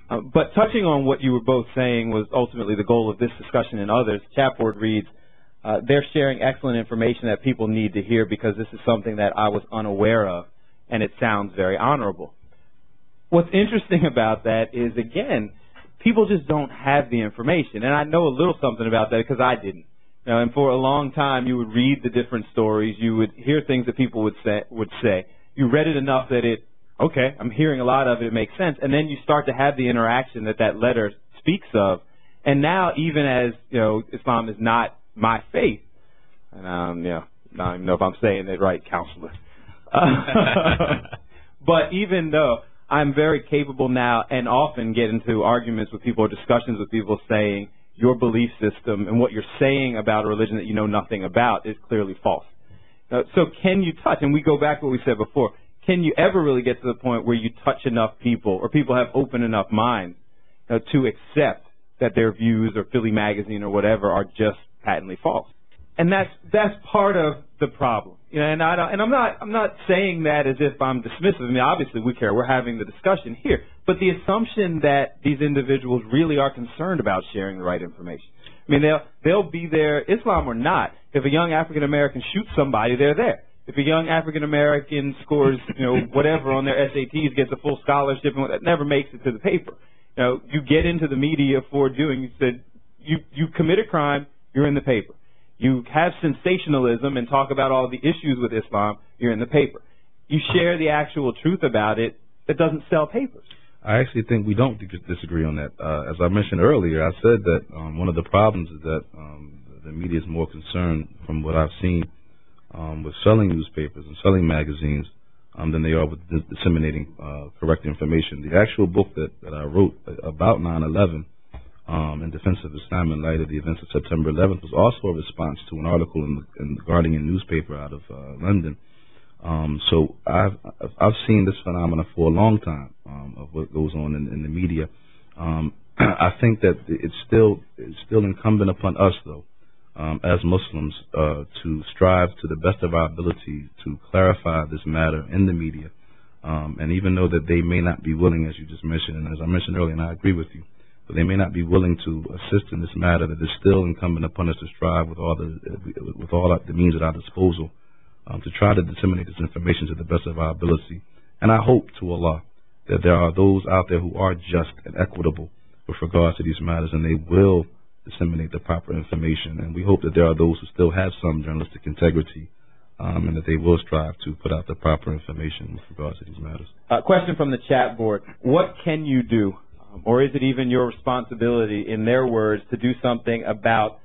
But touching on what you were both saying was ultimately the goal of this discussion and others, Chapboard reads, they're sharing excellent information that people need to hear because this is something that I was unaware of, and it sounds very honorable. What's interesting about that is, again, people just don't have the information. And I know a little something about that because I didn't. And for a long time, you would read the different stories. You would hear things that people would say. You read it enough that okay, I'm hearing a lot of it. It makes sense. And then you start to have the interaction that letter speaks of. And now, even as, Islam is not my faith, and I don't even know if I'm saying it right, counselor. But even though I'm very capable now and often get into arguments with people or discussions with people saying your belief system and what you're saying about a religion that you know nothing about is clearly false. So can you touch, and we go back to what we said before, can you ever really get to the point where you touch enough people or people have open enough minds to accept that their views or Philly Magazine or whatever are just patently false? And that's part of the problem. And I'm not saying that as if I'm dismissive. I mean, obviously we care. We're having the discussion here. But the assumption that these individuals really are concerned about sharing the right information. I mean, they'll be there, Islam or not. If a young African American shoots somebody, they're there. If a young African American scores, whatever on their SATs, gets a full scholarship, and that never makes it to the paper. You get into the media for doing. You said you commit a crime, you're in the paper. You have sensationalism and talk about all the issues with Islam, you're in the paper. You share the actual truth about it, that doesn't sell papers. I actually think we don't disagree on that. As I mentioned earlier, I said that one of the problems is that the media is more concerned, from what I've seen, with selling newspapers and selling magazines than they are with disseminating correct information. The actual book that I wrote about 9/11, in defense of Islam in light of the events of September 11th, was also a response to an article in the Guardian newspaper out of London. So I've seen this phenomenon for a long time of what goes on in the media. I think that it's still incumbent upon us, though, as Muslims, to strive to the best of our ability to clarify this matter in the media. And even though that they may not be willing, as you just mentioned, and as I mentioned earlier, and I agree with you, but they may not be willing to assist in this matter, that it's still incumbent upon us to strive with all the means at our disposal to try to disseminate this information to the best of our ability. And I hope to Allah that there are those out there who are just and equitable with regards to these matters, and they will disseminate the proper information. And we hope that there are those who still have some journalistic integrity, and that they will strive to put out the proper information with regards to these matters. Question from the chat board. What can you do, or is it even your responsibility, in their words, to do something about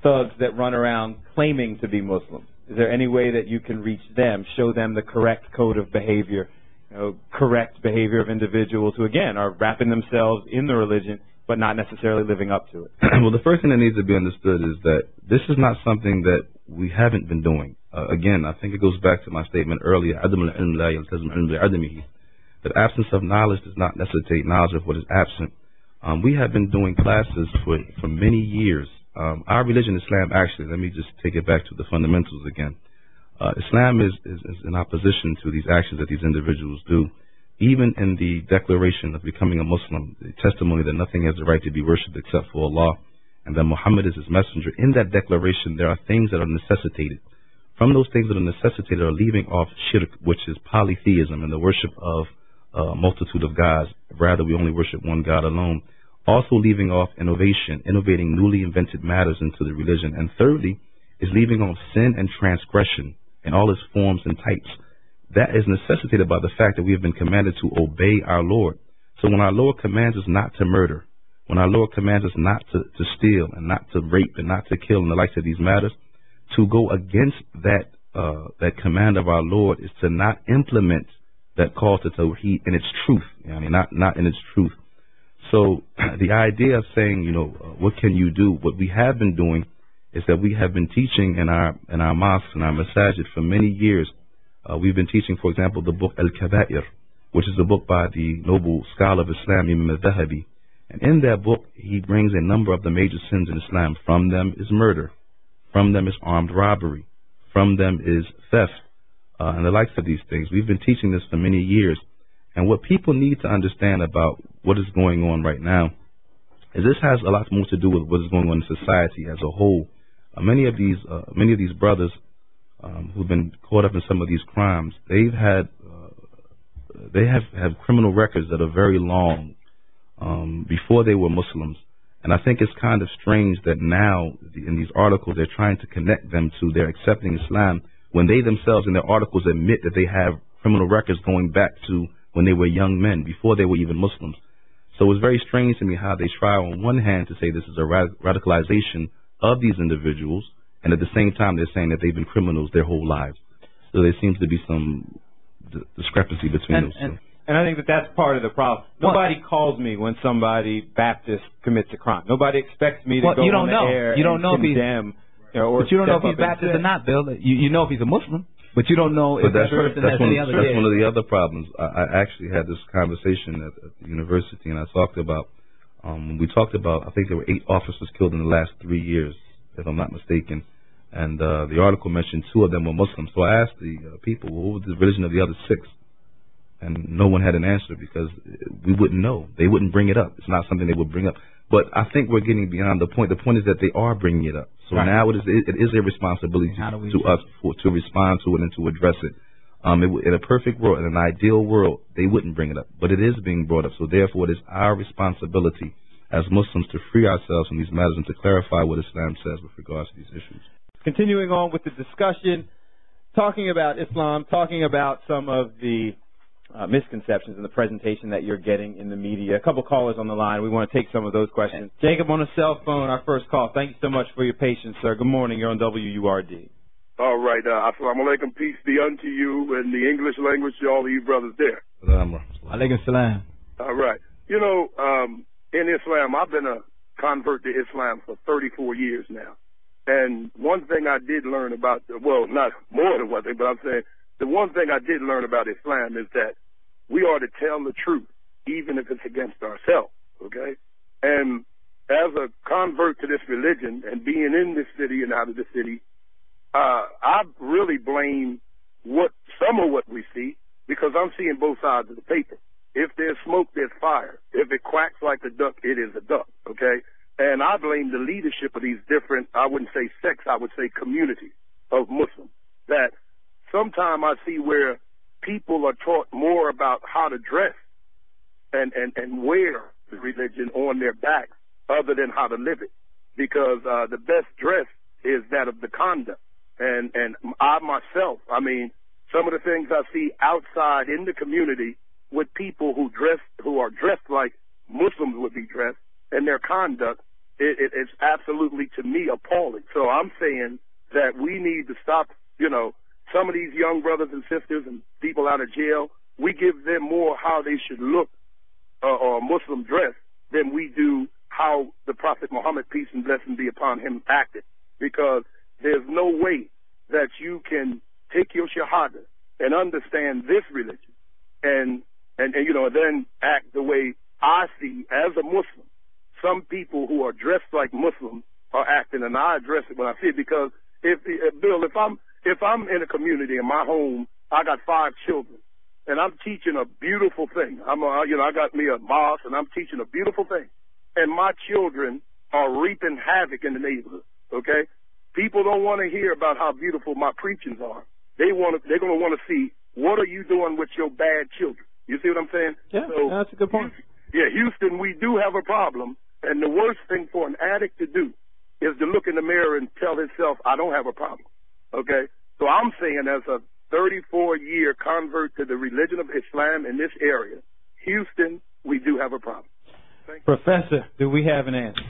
thugs that run around claiming to be Muslims? Is there any way that you can reach them, show them the correct code of behavior, correct behavior of individuals who, again, are wrapping themselves in the religion but not necessarily living up to it? Well, the first thing that needs to be understood is that this is not something that we haven't been doing. Again, I think it goes back to my statement earlier, that absence of knowledge does not necessitate knowledge of what is absent. We have been doing classes for many years. Our religion, Islam, actually, let me just take it back to the fundamentals again. Islam is in opposition to these actions that these individuals do. Even in the declaration of becoming a Muslim, the testimony that nothing has the right to be worshipped except for Allah, and that Muhammad is his messenger, in that declaration there are things that are necessitated. From those things that are necessitated are leaving off shirk, which is polytheism and the worship of a multitude of gods. Rather, we only worship one God alone. Also leaving off innovation, innovating newly invented matters into the religion. And thirdly, is leaving off sin and transgression in all its forms and types. That is necessitated by the fact that we have been commanded to obey our Lord. So when our Lord commands us not to murder, when our Lord commands us not to steal and not to rape and not to kill and the likes of these matters, to go against that command of our Lord is to not implement that call to Tawheed in its truth. Not in its truth. So the idea of saying, what can you do? What we have been doing is that we have been teaching in our mosques and our masajid for many years. We've been teaching, for example, the book Al-Kaba'ir, which is a book by the noble scholar of Islam, Imam al-Dhahabi. And in that book, he brings a number of the major sins in Islam. From them is murder. From them is armed robbery. From them is theft, and the likes of these things. We've been teaching this for many years. And what people need to understand about what is going on right now is this has a lot more to do with what is going on in society as a whole. Many of these brothers who've been caught up in some of these crimes, they have criminal records that are very long before they were Muslims. And I think it's kind of strange that now in these articles they're trying to connect them to their accepting Islam when they themselves in their articles admit that they have criminal records going back to when they were young men, before they were even Muslims. So it's very strange to me how they try on one hand to say this is a radicalization of these individuals, and at the same time they're saying that they've been criminals their whole lives. So there seems to be some discrepancy between those two. And I think that that's part of the problem. Nobody calls me when somebody Baptist commits a crime. Nobody expects me to go on the air and condemn. But you don't know if he's Baptist or not, Bill. You know if he's a Muslim, but you don't know if that person has any other. That's one of the other problems. I actually had this conversation at the university, and I talked about, we talked about, I think there were 8 officers killed in the last 3 years, if I'm not mistaken. And the article mentioned 2 of them were Muslims. So I asked the people, well, what was the religion of the other 6? And no one had an answer because we wouldn't know. They wouldn't bring it up. It's not something they would bring up. But I think we're getting beyond the point. The point is that they are bringing it up. So now it is a responsibility to us to respond to it and to address it. In a perfect world, in an ideal world, they wouldn't bring it up. But it is being brought up. So therefore, it is our responsibility as Muslims to free ourselves from these matters and to clarify what Islam says with regards to these issues. Continuing on with the discussion, talking about Islam, talking about some of the misconceptions in the presentation that you're getting in the media. A couple callers on the line. We want to take some of those questions. Jacob on the cell phone, our first call. Thank you so much for your patience, sir. Good morning. You're on WURD. All right. Assalamu alaikum. Peace be unto you in the English language to all of you brothers there. Alaikum salam. All right. You know, in Islam, I've been a convert to Islam for 34 years now. And one thing I did learn about, well, not more than one thing, but I'm saying the one thing I did learn about Islam is that we are to tell the truth, even if it's against ourselves, okay? And as a convert to this religion and being in this city and out of the city, I really blame some of what we see because I'm seeing both sides of the paper. If there's smoke, there's fire. If it quacks like a duck, it is a duck, okay? And I blame the leadership of these different, I wouldn't say sects, I would say communities of Muslims, that sometimes I see where people are taught more about how to dress and wear the religion on their backs other than how to live it. Because the best dress is that of the conduct. And I myself, I mean, some of the things I see outside in the community with people who are dressed like Muslims would be dressed, and their conduct, it's absolutely, to me, appalling. So I'm saying that we need to stop, some of these young brothers and sisters and people out of jail, we give them more how they should look or Muslim dress than we do how the Prophet Muhammad, peace and blessing be upon him, acted. Because there's no way that you can take your shahada and understand this religion and then act the way I see as a Muslim. Some people who are dressed like Muslims are acting, and I address it when I see it, because Bill, if I'm in a community in my home, I got 5 children, and I'm teaching a beautiful thing. I got me a mosque, and I'm teaching a beautiful thing, and my children are reaping havoc in the neighborhood. Okay, people don't want to hear about how beautiful my preachings are. They're going to want to see, what are you doing with your bad children? You see what I'm saying? Yeah, so, that's a good point. Houston, we do have a problem, and the worst thing for an addict to do is to look in the mirror and tell himself, I don't have a problem. Okay? So I'm saying, as a 34-year convert to the religion of Islam in this area, Houston, we do have a problem. Professor, do we have an answer?